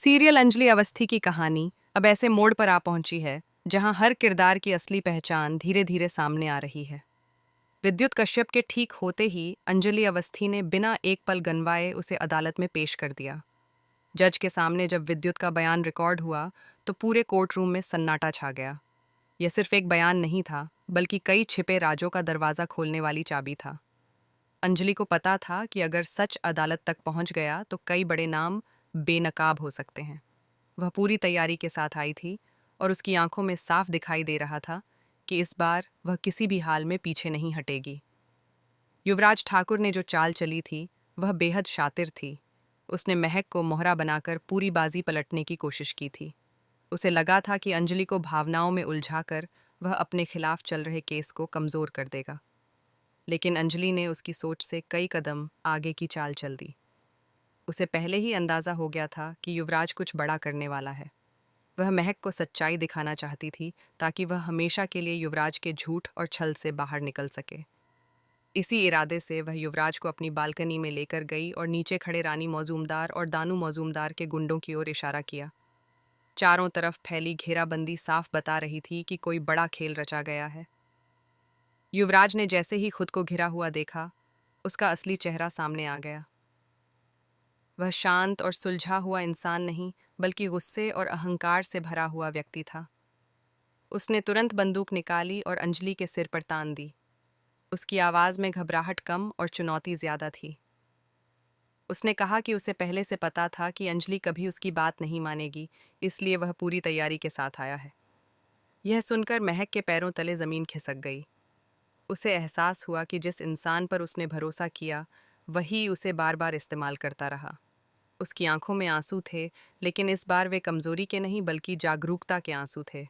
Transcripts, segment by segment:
Serial Anjali Awasthi की कहानी अब ऐसे मोड़ पर आ पहुंची है जहां हर किरदार की असली पहचान धीरे धीरे सामने आ रही है। विद्युत कश्यप के ठीक होते ही अंजलि अवस्थी ने बिना एक पल गंवाए उसे अदालत में पेश कर दिया। जज के सामने जब विद्युत का बयान रिकॉर्ड हुआ तो पूरे कोर्ट रूम में सन्नाटा छा गया। यह सिर्फ एक बयान नहीं था, बल्कि कई छिपे राजों का दरवाज़ा खोलने वाली चाबी था। अंजलि को पता था कि अगर सच अदालत तक पहुंच गया तो कई बड़े नाम बेनकाब हो सकते हैं। वह पूरी तैयारी के साथ आई थी और उसकी आंखों में साफ दिखाई दे रहा था कि इस बार वह किसी भी हाल में पीछे नहीं हटेगी। युवराज ठाकुर ने जो चाल चली थी वह बेहद शातिर थी। उसने महक को मोहरा बनाकर पूरी बाजी पलटने की कोशिश की थी। उसे लगा था कि अंजलि को भावनाओं में उलझाकर वह अपने खिलाफ चल रहे केस को कमज़ोर कर देगा। लेकिन अंजलि ने उसकी सोच से कई कदम आगे की चाल चल दी। उसे पहले ही अंदाज़ा हो गया था कि युवराज कुछ बड़ा करने वाला है। वह महक को सच्चाई दिखाना चाहती थी ताकि वह हमेशा के लिए युवराज के झूठ और छल से बाहर निकल सके। इसी इरादे से वह युवराज को अपनी बालकनी में लेकर गई और नीचे खड़े रानी मौजूमदार और दानू मौजूमदार के गुंडों की ओर इशारा किया। चारों तरफ फैली घेराबंदी साफ बता रही थी कि कोई बड़ा खेल रचा गया है। युवराज ने जैसे ही खुद को घिरा हुआ देखा, उसका असली चेहरा सामने आ गया। वह शांत और सुलझा हुआ इंसान नहीं, बल्कि गुस्से और अहंकार से भरा हुआ व्यक्ति था। उसने तुरंत बंदूक निकाली और अंजलि के सिर पर तान दी। उसकी आवाज़ में घबराहट कम और चुनौती ज़्यादा थी। उसने कहा कि उसे पहले से पता था कि अंजलि कभी उसकी बात नहीं मानेगी, इसलिए वह पूरी तैयारी के साथ आया है। यह सुनकर महक के पैरों तले ज़मीन खिसक गई। उसे एहसास हुआ कि जिस इंसान पर उसने भरोसा किया, वही उसे बार बार इस्तेमाल करता रहा। उसकी आंखों में आंसू थे, लेकिन इस बार वे कमज़ोरी के नहीं बल्कि जागरूकता के आंसू थे।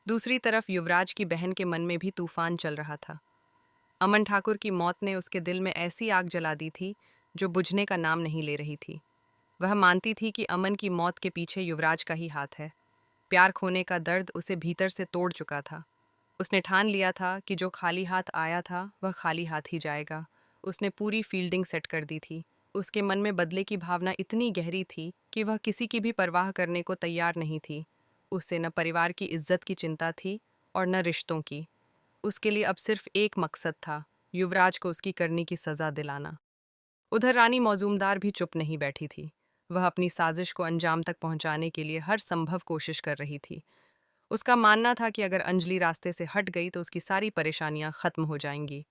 दूसरी तरफ युवराज की बहन के मन में भी तूफान चल रहा था। अमन ठाकुर की मौत ने उसके दिल में ऐसी आग जला दी थी जो बुझने का नाम नहीं ले रही थी। वह मानती थी कि अमन की मौत के पीछे युवराज का ही हाथ है। प्यार खोने का दर्द उसे भीतर से तोड़ चुका था। उसने ठान लिया था कि जो खाली हाथ आया था वह खाली हाथ ही जाएगा। उसने पूरी फील्डिंग सेट कर दी थी। उसके मन में बदले की भावना इतनी गहरी थी कि वह किसी की भी परवाह करने को तैयार नहीं थी। उसे न परिवार की इज्जत की चिंता थी और न रिश्तों की। उसके लिए अब सिर्फ एक मकसद था, युवराज को उसकी करनी की सज़ा दिलाना। उधर रानी मौजूमदार भी चुप नहीं बैठी थी। वह अपनी साजिश को अंजाम तक पहुंचाने के लिए हर संभव कोशिश कर रही थी। उसका मानना था कि अगर अंजलि रास्ते से हट गई तो उसकी सारी परेशानियां खत्म हो जाएंगी।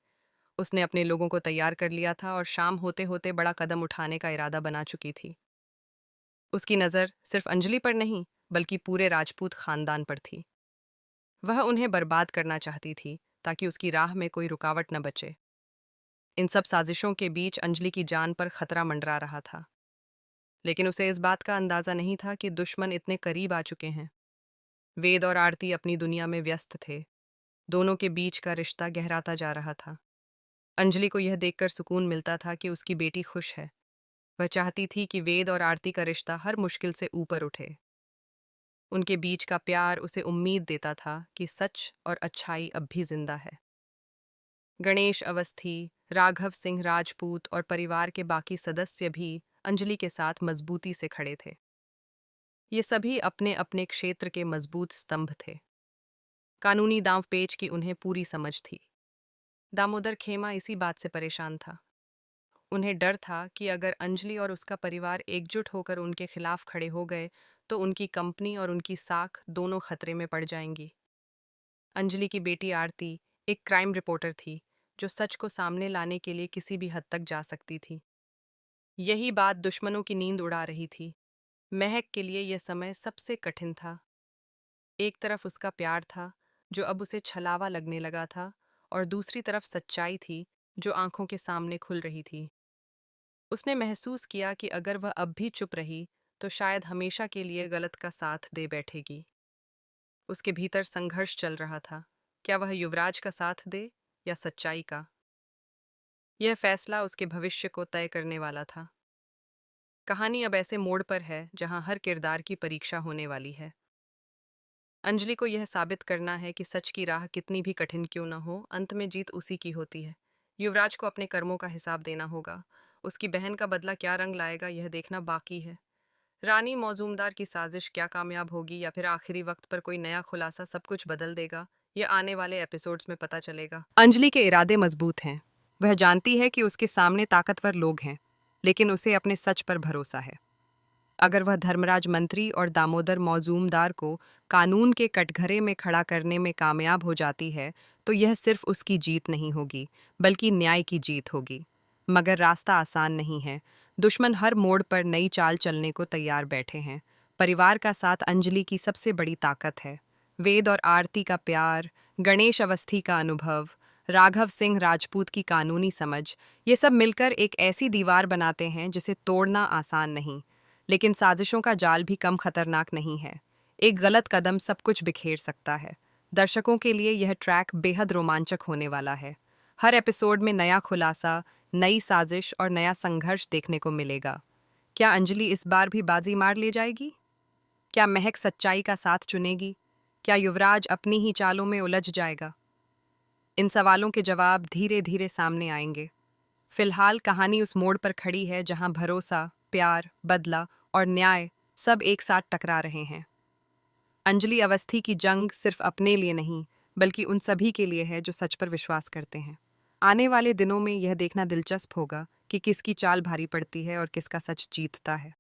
उसने अपने लोगों को तैयार कर लिया था और शाम होते होते बड़ा कदम उठाने का इरादा बना चुकी थी। उसकी नज़र सिर्फ अंजलि पर नहीं, बल्कि पूरे राजपूत खानदान पर थी। वह उन्हें बर्बाद करना चाहती थी ताकि उसकी राह में कोई रुकावट न बचे। इन सब साजिशों के बीच अंजलि की जान पर खतरा मंडरा रहा था, लेकिन उसे इस बात का अंदाजा नहीं था कि दुश्मन इतने करीब आ चुके हैं। वेद और आरती अपनी दुनिया में व्यस्त थे। दोनों के बीच का रिश्ता गहराता जा रहा था। अंजलि को यह देखकर सुकून मिलता था कि उसकी बेटी खुश है। वह चाहती थी कि वेद और आरती का रिश्ता हर मुश्किल से ऊपर उठे। उनके बीच का प्यार उसे उम्मीद देता था कि सच और अच्छाई अब भी जिंदा है। गणेश अवस्थी, राघव सिंह राजपूत और परिवार के बाकी सदस्य भी अंजलि के साथ मजबूती से खड़े थे। ये सभी अपने अपने क्षेत्र के मजबूत स्तंभ थे। कानूनी दांवपेच की उन्हें पूरी समझ थी। दामोदर खेमा इसी बात से परेशान था। उन्हें डर था कि अगर अंजलि और उसका परिवार एकजुट होकर उनके खिलाफ खड़े हो गए तो उनकी कंपनी और उनकी साख दोनों खतरे में पड़ जाएंगी। अंजलि की बेटी आरती एक क्राइम रिपोर्टर थी जो सच को सामने लाने के लिए किसी भी हद तक जा सकती थी। यही बात दुश्मनों की नींद उड़ा रही थी। महक के लिए यह समय सबसे कठिन था। एक तरफ उसका प्यार था जो अब उसे छलावा लगने लगा था, और दूसरी तरफ सच्चाई थी जो आंखों के सामने खुल रही थी। उसने महसूस किया कि अगर वह अब भी चुप रही तो शायद हमेशा के लिए गलत का साथ दे बैठेगी। उसके भीतर संघर्ष चल रहा था। क्या वह युवराज का साथ दे या सच्चाई का? यह फैसला उसके भविष्य को तय करने वाला था। कहानी अब ऐसे मोड़ पर है जहां हर किरदार की परीक्षा होने वाली है। अंजलि को यह साबित करना है कि सच की राह कितनी भी कठिन क्यों न हो, अंत में जीत उसी की होती है। युवराज को अपने कर्मों का हिसाब देना होगा। उसकी बहन का बदला क्या रंग लाएगा, यह देखना बाकी है। रानी मौजूमदार की साजिश क्या कामयाब होगी या फिर आखिरी वक्त पर कोई नया खुलासा सब कुछ बदल देगा, ये आने वाले एपिसोड्स में पता चलेगा। अंजलि के इरादे मजबूत हैं। वह जानती है कि उसके सामने ताकतवर लोग हैं, लेकिन उसे अपने सच पर भरोसा है। अगर वह धर्मराज मंत्री और दामोदर मौजूमदार को कानून के कटघरे में खड़ा करने में कामयाब हो जाती है, तो यह सिर्फ उसकी जीत नहीं होगी, बल्कि न्याय की जीत होगी। मगर रास्ता आसान नहीं है। दुश्मन हर मोड़ पर नई चाल चलने को तैयार बैठे हैं। परिवार का साथ अंजलि की सबसे बड़ी ताकत है। वेद और आरती का प्यार, गणेश अवस्थी का अनुभव, राघव सिंह राजपूत की कानूनी समझ, ये सब मिलकर एक ऐसी दीवार बनाते हैं जिसे तोड़ना आसान नहीं। लेकिन साजिशों का जाल भी कम खतरनाक नहीं है। एक गलत कदम सब कुछ बिखेर सकता है। दर्शकों के लिए यह ट्रैक बेहद रोमांचक होने वाला है। हर एपिसोड में नया खुलासा, नई साजिश और नया संघर्ष देखने को मिलेगा। क्या अंजलि इस बार भी बाजी मार ले जाएगी? क्या महक सच्चाई का साथ चुनेगी? क्या युवराज अपनी ही चालों में उलझ जाएगा? इन सवालों के जवाब धीरे धीरे सामने आएंगे। फिलहाल कहानी उस मोड़ पर खड़ी है जहां भरोसा, प्यार, बदला और न्याय सब एक साथ टकरा रहे हैं। अंजलि अवस्थी की जंग सिर्फ अपने लिए नहीं, बल्कि उन सभी के लिए है जो सच पर विश्वास करते हैं। आने वाले दिनों में यह देखना दिलचस्प होगा कि किसकी चाल भारी पड़ती है और किसका सच जीतता है।